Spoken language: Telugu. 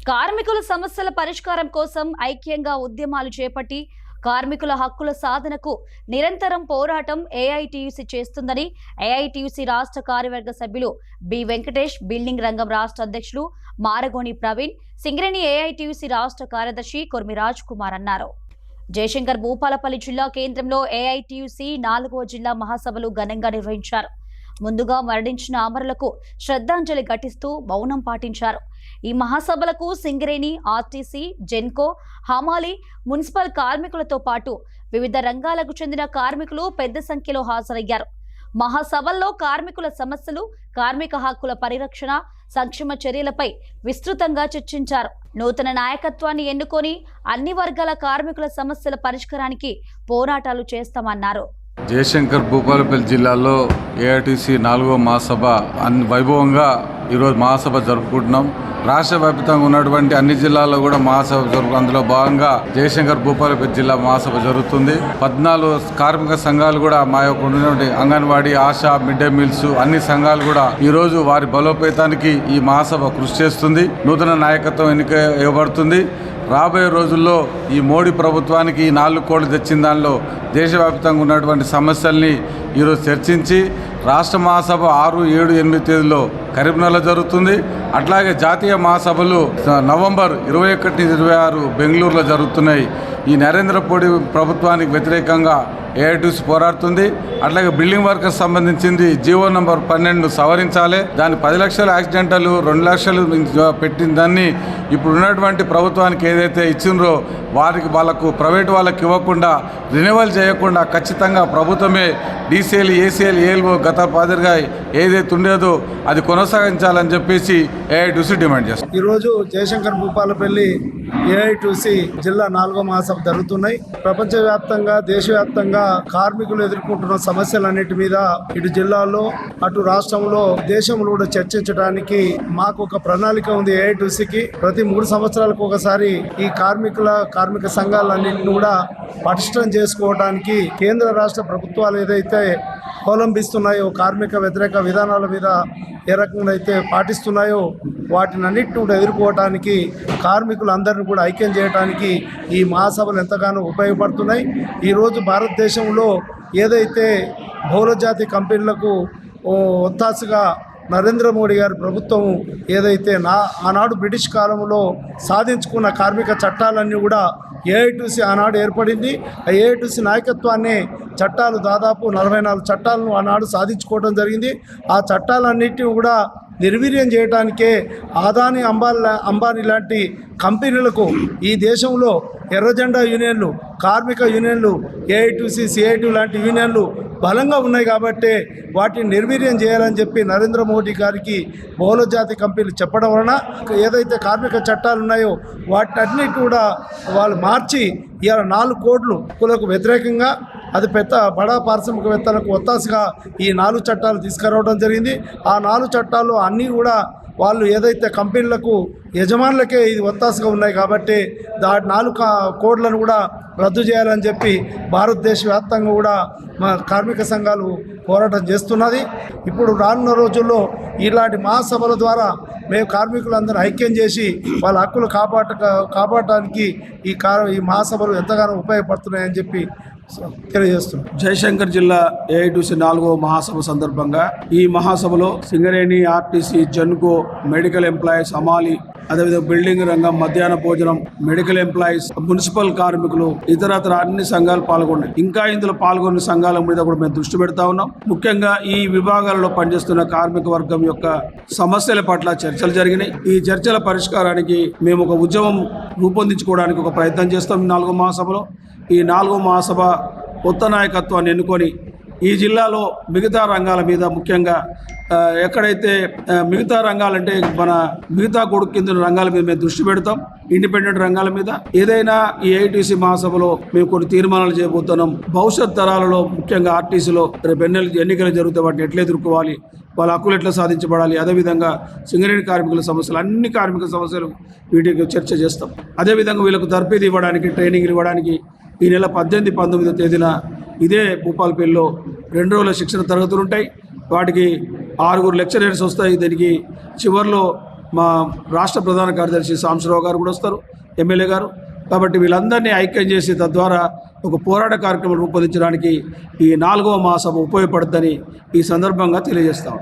కార్మికుల సమస్యల పరిష్కారం కోసం ఐక్యంగా ఉద్యమాలు చేపట్టి కార్మికుల హక్కుల సాధనకు నిరంతరం పోరాటం ఏఐటీయూసీ చేస్తుందని ఏఐటీయూసీ రాష్ట్ర కార్యవర్గ సభ్యులు బి వెంకటేష్, బిల్డింగ్ రంగం రాష్ట్ర అధ్యక్షులు మారగోని ప్రవీణ్, సింగరేణి ఏఐటీయూసీ రాష్ట్ర కార్యదర్శి కొర్మి రాజ్ కుమార్ అన్నారు. జయశంకర్ భూపాలపల్లి జిల్లా కేంద్రంలో ఏఐటీయూసీ 4వ జిల్లా మహాసభలు ఘనంగా నిర్వహించారు. ముందుగా మరణించిన అమరులకు శ్రద్ధాంజలి ఘటిస్తూ మౌనం పాటించారు. ఈ మహాసభలకు సింగరేణి, ఆర్టీసీ, జెన్కో, హమాలి, మున్సిపల్ కార్మికులతో పాటు వివిధ రంగాలకు చెందిన కార్మికులు పెద్ద సంఖ్యలో హాజరయ్యారు. మహాసభల్లో కార్మికుల సమస్యలు, కార్మిక హక్కుల పరిరక్షణ, సంక్షేమ చర్యలపై విస్తృతంగా చర్చించారు. నూతన నాయకత్వాన్ని ఎన్నుకొని అన్ని వర్గాల కార్మికుల సమస్యల పరిష్కారానికి పోరాటాలు చేస్తామన్నారు. జయశంకర్ భూపాలపల్లి జిల్లాలో ఏఐటీసీ 4వ మహాసభ వైభవంగా ఈరోజు మహాసభ జరుపుకుంటున్నాం. రాష్ట్ర వ్యాప్తంగా ఉన్నటువంటి అన్ని జిల్లాల్లో కూడా మహాసభ అందులో భాగంగా జయశంకర్ భూపాలపల్లి జిల్లా మహాసభ జరుగుతుంది. 14 కార్మిక సంఘాలు కూడా మా యొక్క ఉన్నటువంటి anganwadi, ASHA, mid day meals అన్ని సంఘాలు కూడా ఈరోజు వారి బలోపేతానికి ఈ మహాసభ కృషి చేస్తుంది. నూతన నాయకత్వం ఎన్నిక ఇవ్వబడుతుంది. రాబోయే రోజుల్లో ఈ మోడీ ప్రభుత్వానికి 4 కోట్లు తెచ్చిన దానిలో దేశవ్యాప్తంగా ఉన్నటువంటి సమస్యల్ని ఈరోజు చర్చించి రాష్ట్ర మహాసభ 6, 7, 8 తేదీలో కరీంనగర్లో జరుగుతుంది. అట్లాగే జాతీయ మహాసభలు నవంబర్ 21, 26 బెంగళూరులో జరుగుతున్నాయి. ఈ నరేంద్ర మోడీ ప్రభుత్వానికి వ్యతిరేకంగా ఏఐటీయూసీ పోరాడుతుంది. అట్లాగే బిల్డింగ్ వర్కర్స్ సంబంధించింది జీవో నంబర్ 12 సవరించాలి. దాన్ని 10 లక్షల యాక్సిడెంటల్ 2 లక్షలు పెట్టిన దాన్ని ఇప్పుడు ఉన్నటువంటి ప్రభుత్వానికి ఏదైతే ఇచ్చిండ్రో వాళ్ళకు ప్రైవేట్ వాళ్ళకి ఇవ్వకుండా, రినివల్ చేయకుండా ఖచ్చితంగా ప్రభుత్వమే డీసీఎల్, ఏసీఎల్, ఏఎల్ఓ గత మాదిరిగా ఏదైతే ఉండేదో అది కొనసాగించాలని చెప్పేసి ఏఐటీయూసీ డిమాండ్ చేస్తుంది. ఈరోజు జయశంకర్ భూపాలపల్లి ఏఐటీయూసీ జిల్లా 4వ మహాసభ జరుగుతున్నాయి. ప్రపంచవ్యాప్తంగా, దేశవ్యాప్తంగా కార్మికులు ఎదుర్కొంటున్న సమస్యలన్నిటి మీద ఇటు జిల్లాలో, అటు రాష్ట్రంలో, దేశంలో కూడా చర్చించడానికి మాకు ఒక ప్రణాళిక ఉంది. ఏఐటీయూసీకి ప్రతి 3 సంవత్సరాలకు ఒకసారి ఈ కార్మిక సంఘాలన్నింటినీ కూడా పటిష్టం చేసుకోవడానికి కేంద్ర రాష్ట్ర ప్రభుత్వాలు ఏదైతే అవలంబిస్తున్నాయో, కార్మిక వ్యతిరేక విధానాల మీద ఏ రకంగా అయితే పాటిస్తున్నాయో వాటిని అన్నింటిని కూడా ఎదుర్కోవడానికి, కార్మికులందరినీ కూడా ఐక్యం చేయడానికి ఈ మహాసభలు ఎంతగానో ఉపయోగపడుతున్నాయి. ఈరోజు భారతదేశంలో ఏదైతే బహుళజాతి కంపెనీలకు ఒత్తాసుగా నరేంద్ర మోడీ గారి ప్రభుత్వం ఏదైతే ఆనాడు బ్రిటిష్ కాలంలో సాధించుకున్న కార్మిక చట్టాలన్నీ కూడా ఏఐటీయూసీ ఆనాడు ఏర్పడింది. ఆ ఏఐటీయూసీ నాయకత్వాన్ని చట్టాలు దాదాపు 44 చట్టాలను ఆనాడు సాధించుకోవడం జరిగింది. ఆ చట్టాలన్నింటినీ కూడా నిర్వీర్యం చేయడానికే అదానీ, అంబానీ లాంటి కంపెనీలకు ఈ దేశంలో ఎర్రజెండా యూనియన్లు, కార్మిక యూనియన్లు, ఏఐటీయూసీ, సిఐటి లాంటి యూనియన్లు బలంగా ఉన్నాయి. కాబట్టి వాటిని నిర్వీర్యం చేయాలని చెప్పి నరేంద్ర మోడీ గారికి బహుళజాతి కంపెనీలు చెప్పడం వలన ఏదైతే కార్మిక చట్టాలు ఉన్నాయో వాటినన్నిటి కూడా వాళ్ళు మార్చి ఇవాళ 4 కోట్లకు వ్యతిరేకంగా, అది బడా పారిశ్రామికవేత్తలకు ఒత్తాసుగా ఈ 4 చట్టాలు తీసుకురావడం జరిగింది. ఆ 4 చట్టాలు అన్నీ కూడా వాళ్ళు ఏదైతే కంపెనీలకు, యజమానులకే ఇది ఒత్తాసుగా ఉన్నాయి. కాబట్టి 4 కోట్లను కూడా రద్దు చేయాలని చెప్పి భారతదేశ వ్యాప్తంగా కూడా మా కార్మిక సంఘాలు పోరాటం చేస్తున్నది. ఇప్పుడు రానున్న రోజుల్లో ఇలాంటి మహాసభల ద్వారా మేము కార్మికులందరూ ఐక్యం చేసి వాళ్ళ హక్కులు కాపాడటానికి ఈ మహాసభలు ఎంతగానో ఉపయోగపడుతున్నాయని చెప్పి తెలియజేస్తున్నాం. జయశంకర్ జిల్లా ఏఐటీయూసీ 4వ మహాసభ సందర్భంగా ఈ మహాసభలో Singareni, RTC, Genco, medical employees, హమాలి, అదేవిధంగా బిల్డింగ్ రంగం, మధ్యాహ్న భోజనం, మెడికల్ ఎంప్లాయీస్, మున్సిపల్ కార్మికులు, ఇతరత్ర అన్ని సంఘాలు పాల్గొన్నాయి. ఇంకా ఇందులో పాల్గొన్న సంఘాల మీద కూడా మేము దృష్టి పెడతా ఉన్నాం. ముఖ్యంగా ఈ విభాగాలలో పనిచేస్తున్న కార్మిక వర్గం యొక్క సమస్యల పట్ల చర్చలు జరిగినాయి. ఈ చర్చల పరిష్కారానికి మేము ఒక ఉద్యమం రూపొందించుకోవడానికి ఒక ప్రయత్నం చేస్తాం. 4వ మహాసభలో ఈ 4వ మహాసభ కొత్త నాయకత్వాన్ని ఎన్నుకొని ఈ జిల్లాలో మిగతా రంగాల మీద, ముఖ్యంగా ఎక్కడైతే మిగతా రంగాలంటే మన మిగతా కొడుకు కింద రంగాల మీద మేము దృష్టి పెడతాం. ఇండిపెండెంట్ రంగాల మీద ఏదైనా ఈ ఏఐటీయూసీ మహాసభలో మేము కొన్ని తీర్మానాలు చేయబోతున్నాం. భవిష్యత్ తరాలలో ముఖ్యంగా ఆర్టీసీలో రేపు ఎన్నికలు జరిగితే వాటిని ఎట్లా ఎదుర్కోవాలి, వాళ్ళ హక్కులు ఎట్లా సాధించబడాలి, అదేవిధంగా సింగరేణి కార్మికుల సమస్యలు, అన్ని కార్మిక సమస్యలు వీటికి చర్చ చేస్తాం. అదేవిధంగా వీళ్ళకు తర్ఫీదు ఇవ్వడానికి, ట్రైనింగ్లు ఇవ్వడానికి ఈ నెల 18, 19 తేదీన ఇదే భూపాలపల్లిలో 2 రోజుల శిక్షణ తరగతులు ఉంటాయి. వాటికి 6 లెక్చరర్స్ వస్తాయి. దీనికి చివరిలో మా రాష్ట్ర ప్రధాన కార్యదర్శి సాంబశివరావు గారు కూడా వస్తారు, ఎమ్మెల్యే గారు. కాబట్టి వీళ్ళందరినీ ఐక్యం చేసి తద్వారా ఒక పోరాట కార్యక్రమం రూపొందించడానికి ఈ 4వ మహాసభ ఉపయోగపడుతుందని ఈ సందర్భంగా తెలియజేస్తాం.